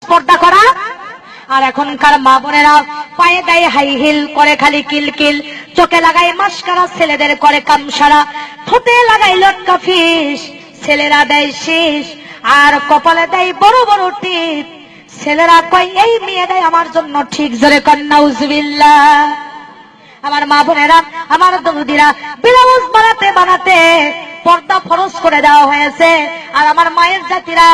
পর্দা করা। আর এখনকার মা বোনেরা পায়ে গায়ে হাই হিল করে খালি কিলকিল, চোখে লাগায় মাস্কারা, ছেলেদের করে কামসারা, ঠোঁটে লাগাই লটকা ফিস, ছেলেরা দেয় শীষ, আর কপালে দেয় বড় বড় টিপ। ছেলেরা কয় এই মেয়েটাই আমার জন্য ঠিক। জোরে কন্যা নাউজুবিল্লাহ। আমার মা বোনেরা, আমার দরদিরা, ব্লাউজ বানাতে বানাতে পর্দা ফরজ করে দেওয়া হয়েছে। আর আমার মায়ের জাতিরা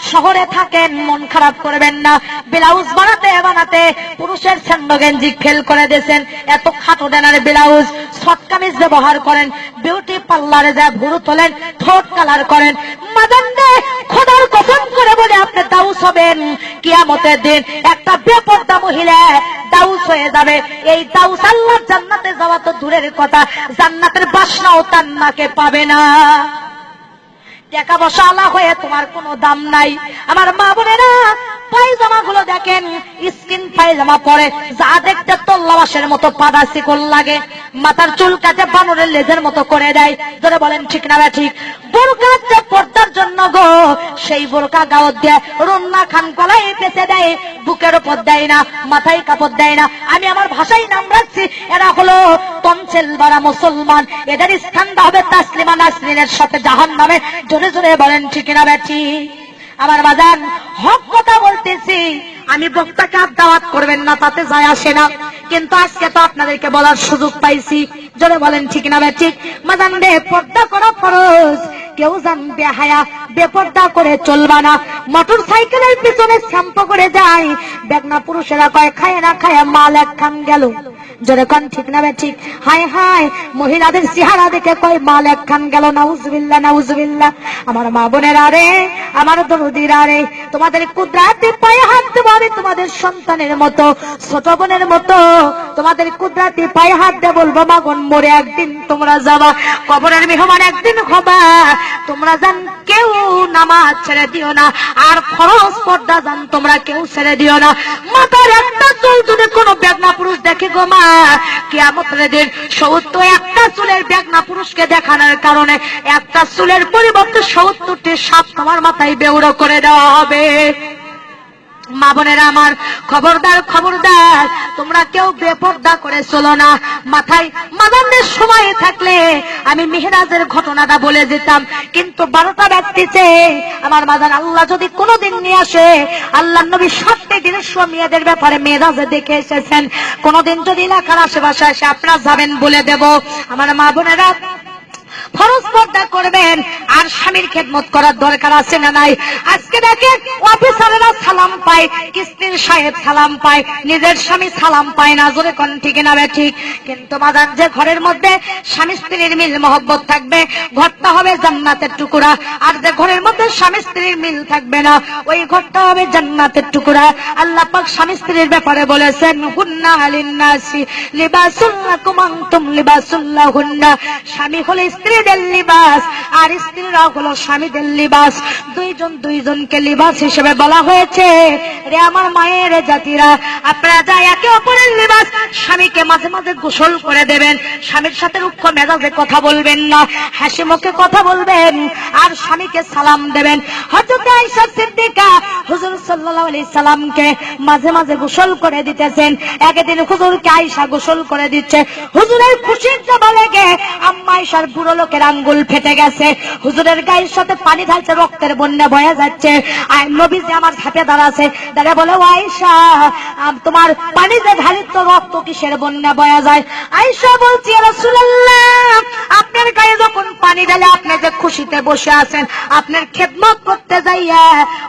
শহরে থাকেন, মন খারাপ করবেন না, ব্লাউজ বানাতে বানাতে পুরুষের স্যান্ডো গেঞ্জি ফেল করে দিয়েছেন। এত খাটো ডানার ব্লাউজ, শর্ট কামিজ ব্যবহার করেন, বিউটি পার্লারে যা ভুরু তোলেন, ঠোঁট কালার করেন। মাদান্ডে খোদার কসম করে বলে আপনি দাউস হবেন কিয়ামতের দিন। একটা বেপর্দা মহিলা দাউস হয়ে যাবে। এই দাউস আল্লাহর জান্নাতে যাওয়া তো দূরের কথা, জান্নাতের বাসনাও তার নাকে পাবে না। টাকা পয়সা আলা হয়ে তোমার কোনো দাম নাই। আমার মা বোনেরা, পায়জামা গুলো দেখেন, স্কিন পায়জামা পরে যা দেখতে তল্লাবাসের মতো পাদা শিকল লাগে, মাথার চুল কাটে বানরের লেজের মতো করে দেয়। ধরে বলেন ঠিক না ঠিক? বোরকা পর্দার জন্য গো, সেই বোরকা গাওয়াত দেয়, রন্না খান গলায় পেঁচে দেয়, বুকের উপর দেয় না, মাথায় কাপড় দেয় না। আমি আমার ভাষায় নাম রাখছি, এরা হলো তনসেল বারা মুসলমান। এদের স্থানটা হবে তাসলিমা নাসরিনের সাথে জাহান্নামে। জোরে জোরে বলেন ঠিক না বেঠি? আমার বাজান, হক কথা বলতেছি। আমি বক্তাকে আর দাওয়াত করবেন না, তাতে যায় আসে না, কিন্তু আজকে তো আপনাদেরকে বলার সুযোগ পাইছি। জোরে বলেন ঠিক না ঠিক? বাজান রে, পর্দা করা ফরজ। কেউ জান বেহায়া বেপর্দা করে চলবা না। মোটর সাইকেলের পিছনে শ্যাম্পু করে যায়, বেগনা পুরুষেরা কয় খায় না খায় মাল এক খান গেল। জোরে কোন ঠিক না ঠিক? হায় হায়, মহিলাদের চেহারা দেখে কয় মাল এক খান গেল। নাউজুবিল্লাহ নাউজুবিল্লাহ। আমার মা বোনেরা রে, আমার দরদিরা রে, তোমাদের কুদরাতে পায়ে হাত দেবো আমি, তোমাদের সন্তানের মতো, ছোট বোনের মতো তোমাদের কুদরাতে পায়ে হাত দিয়ে বলবো, মাগন মরে একদিন তোমরা যাবা, কবরের মেহমান একদিন হবা। তোমরা জান কেউ নামাজ ছেড়ে দিও না, আর ফরজ পর্দা জান তোমরা কেউ ছেড়ে দিও না। মাথার একটা চুল যদি কোনো বেগনা পুরুষ দেখে গো মা, কিয়ামতের দিন ৭০-একটা চুলের বেগনা পুরুষকে দেখানোর কারণে একটা চুলের পরিবর্তে ৭০টি সাপ তোমার মাথায় বেউড়ো করে দেওয়া হবে। মা বোনেরা আমার, খবরদার খবরদার, তোমরা কেউ বেপর্দা করে চলো না। মাথায় মাদানের সময় থাকলে আমি মেহেরাজের ঘটনাটা বলে যেতাম, কিন্তু 12টা বাজতেছে। আমার মাদান, আল্লাহ যদি কোনোদিন নিয়ে আসে, আল্লাহ নবী 7টি দৃশ্য মেয়েদের ব্যাপারে মেহেরাজে দেখে এসেছেন। কোনোদিন যদি এলাকার আশেপাশে এসে আপনারা যাবেন বলে দেব। আমার মা বোনেরা, ফরজ পর্দা করবেন, আর স্বামীর খেদমত করার দরকার আছে না নাই? আজকে দেখেন অফিসারেরা সালাম পায়, কিস্তির সাহেব সালাম পায়, নিজের স্বামী সালাম পায় না। জোরে কোন ঠিক না ঠিক? কিন্তু মাদান, যে ঘরের মধ্যে স্বামী স্ত্রীর মিল মহব্বত থাকবে, ঘরটা হবে জান্নাতের টুকরা। আর যে ঘরের মধ্যে স্বামী স্ত্রীর মিল থাকবে না, ওই ঘরটা হবে জান্নাতের টুকরা। আল্লাহ পাক স্বামী স্ত্রীর ব্যাপারে বলেছেন, হুন্না লিন্নাসি লিবাসুল লাকুম আনতুম লিবাসুল লাহুন্না। স্বামী হলো স্ত্রীদের লিবাস, আর স্ত্রীরা হলো স্বামীদের লিবাস। দুইজন দুইজনকে লিবাস হিসেবে বলা হয়েছে। রে আমার মায়ের জাতিরা, আপনারা যা একে অপরের লিবাস। স্বামীকে মাঝে মাঝে গোসল করে দেবেন, স্বামীর সাথে রুক্ষ মেজাজে কথা বলবেন না, হাসি মুখে কথা বলবেন, আর স্বামীকে সালাম দেবেন। হযরত আয়েশা সিদ্দিকা হুজুর সাল্লাল্লাহু আলাইহি সাল্লামকে মাঝে মাঝে গোসল করে দিতেছেন। একদিন হুজুরকে আয়েশা গোসল করে দিচ্ছে। হুজুরের খুশির জবা লেগে আম্মা আয়েশার বুড়ো লোকের আঙ্গুল ফেটে গেছে। হুজুরের গায়ের সাথে পানি ঢালছে, রক্তের বন্যা বয়ে যাচ্ছে। আর নবীজি আমার ঝাঁপে দাঁড়াছে, দাঁড়িয়ে বলে, ও আয়েশা, তোমার পানি যে ঢালি তো রক্ত কিসের বন্যা বয়ে যায়? আয়েশা বলছি, ইয়া রাসূলুল্লাহ, আপনার গায়ে যখন পানি ঢালে আপনি যে খুশিতে বসে আছেন, আপনার খেদমত করতে যাইয়া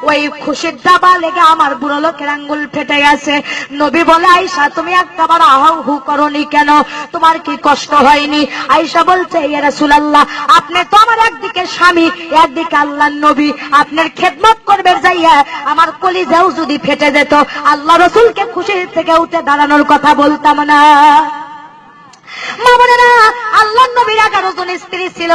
ওই খুশির জাবা লেগে আমার বুড়ো লোকের আঙ্গুল ফেটে গেছে। নবী বলে, আয়েশা, তুমি একবার আহাউ হু করনি কেন? তোমার কি কষ্ট হয়নি? আয়েশা বলছে, ইয়া রাসূলুল্লাহ, আপনি তো আমার একদিকে স্বামী, একদিকে আল্লাহর নবী, আপনার খেদমত করবে যাইয়া আমার কলিজাও যদি ফেটে যেত, আল্লাহ রাসূলকে খুশি থেকে উঠে দাঁড়ানোর কথা বলতাম না। মা বোনেরা, আল্লাহ নবীর 11 জন স্ত্রী ছিল,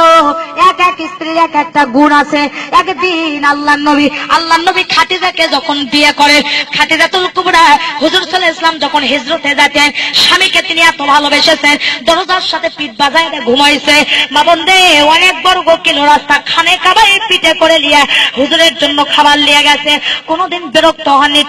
এক এক স্ত্রীর এক একটা গুণ আছে। একদিন আল্লাহ নবী খাদিজাকে যখন বিয়ে করে, খাদিজাতুল কুবরা, হুজুর সাল্লাল্লাহু আলাইহি ওয়াসাল্লাম যখন হিজরতে যেতেন, স্বামীকে তিনি এত ভালোবেসেছেন, দরজার সাথে পিঠ বাজায় ঘুমাইছে। মা বোনদে, অনেক বর্গ কিলো রাস্তা খানে কাবাই পিঠে করে নিয়ে হুজুরের জন্য খাবার নিয়ে গেছে। কোনোদিন বিরক্ত হননি।